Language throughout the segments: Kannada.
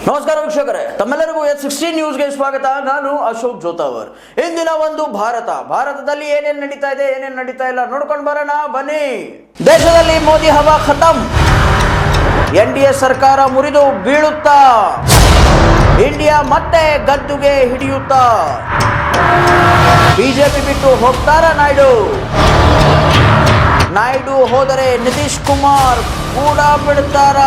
ನಮಸ್ಕಾರ ವೀಕ್ಷಕರೇ, ತಮ್ಮೆಲ್ಲರಿಗೂ H16 ನ್ಯೂಸ್ಗೆ ಸ್ವಾಗತ. ನಾನು ಅಶೋಕ್ ಜೋತಾವರ್. ಇಂದಿನ ಒಂದು ಭಾರತದಲ್ಲಿ ಏನೇನು ನಡೀತಾ ಇದೆ, ಏನೇನು ನಡೀತಾ ಇಲ್ಲ ನೋಡ್ಕೊಂಡು ಬರೋಣ ಬನ್ನಿ. ದೇಶದಲ್ಲಿ ಮೋದಿ ಹವಾ ಖತಮ್, NDA ಸರ್ಕಾರ ಮುರಿದು ಬೀಳುತ್ತಾ, ಇಂಡಿಯಾ ಮತ್ತೆ ಗದ್ದುಗೆ ಹಿಡಿಯುತ್ತಾ, ಬಿಜೆಪಿ ಬಿಟ್ಟು ಹೋಗ್ತಾರ ನಾಯ್ಡು ಹೋದರೆ ನಿತೀಶ್ ಕುಮಾರ್ ಕೂಡ ಬಿಡುತ್ತಾರ,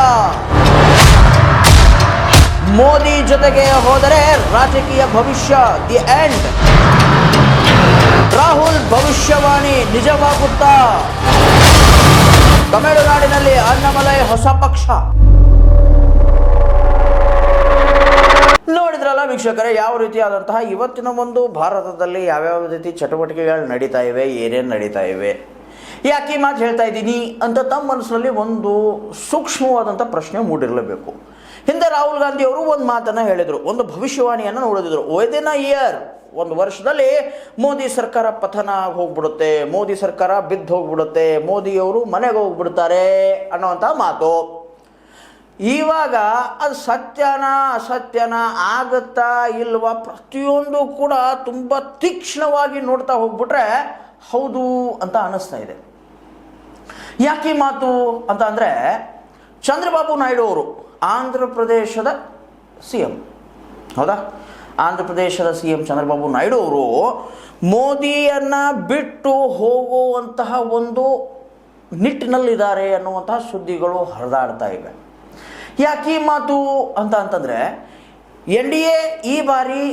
ಮೋದಿ ಜೊತೆಗೆ ಹೋದರೆ ರಾಜಕೀಯ ಭವಿಷ್ಯ ದಿ ಎಂಡ್, ರಾಹುಲ್ ಭವಿಷ್ಯವಾಣಿ ನಿಜವಾಗುತ್ತಾ, ತಮಿಳುನಾಡಿನಲ್ಲಿ ಅಣ್ಣಾಮಲೈ ಹೊಸ ಪಕ್ಷ. ನೋಡಿದ್ರಲ್ಲ ವೀಕ್ಷಕರೇ, ಯಾವ ರೀತಿಯಾದಂತಹ ಇವತ್ತಿನ ಒಂದು ಭಾರತದಲ್ಲಿ ಯಾವ್ಯಾವ ರೀತಿ ಚಟುವಟಿಕೆಗಳು ನಡೀತಾ ಇವೆ, ಏನೇನು ನಡೀತಾ ಇವೆ, ಯಾಕೆ ಈ ಮಾತು ಹೇಳ್ತಾ ಇದ್ದೀನಿ ಅಂತ ತಮ್ಮ ಮನಸ್ಸಿನಲ್ಲಿ ಒಂದು ಸೂಕ್ಷ್ಮವಾದಂಥ ಪ್ರಶ್ನೆ ಮೂಡಿರಲೇಬೇಕು. ಹಿಂದೆ ರಾಹುಲ್ ಗಾಂಧಿ ಅವರು ಒಂದು ಮಾತನ್ನು ಹೇಳಿದರು, ಒಂದು ಭವಿಷ್ಯವಾಣಿಯನ್ನು ನೋಡಿದ್ರು. ವಿದಿನ್ ಅ ಇಯರ್, ಒಂದು ವರ್ಷದಲ್ಲಿ ಮೋದಿ ಸರ್ಕಾರ ಪತನ ಹೋಗ್ಬಿಡುತ್ತೆ, ಮೋದಿ ಸರ್ಕಾರ ಬಿದ್ದು ಹೋಗ್ಬಿಡುತ್ತೆ, ಮೋದಿಯವರು ಮನೆಗೆ ಹೋಗ್ಬಿಡ್ತಾರೆ ಅನ್ನೋವಂಥ ಮಾತು. ಇವಾಗ ಅದು ಸತ್ಯನ ಅಸತ್ಯನ ಆಗುತ್ತಾ ಇಲ್ವಾ ಪ್ರತಿಯೊಂದು ಕೂಡ ತುಂಬ ತೀಕ್ಷ್ಣವಾಗಿ ನೋಡ್ತಾ ಹೋಗ್ಬಿಟ್ರೆ ಹೌದು ಅಂತ ಅನ್ನಿಸ್ತಾ ಇದೆ. ಯಾಕೆ ಮಾತು ಅಂತ ಅಂದರೆ, ಚಂದ್ರಬಾಬು ನಾಯ್ಡು ಅವರು ಆಂಧ್ರ ಪ್ರದೇಶದ CM, ಹೌದಾ? ಆಂಧ್ರ ಪ್ರದೇಶದ CM ಚಂದ್ರಬಾಬು ನಾಯ್ಡು ಅವರು ಮೋದಿಯನ್ನು ಬಿಟ್ಟು ಹೋಗುವಂತಹ ಒಂದು ನಿಟ್ಟಿನಲ್ಲಿದ್ದಾರೆ ಅನ್ನುವಂತಹ ಸುದ್ದಿಗಳು ಹರಿದಾಡ್ತಾ ಇವೆ. ಯಾಕೆ ಈ ಮಾತು ಅಂತಂದರೆ, NDA ಈ ಬಾರಿ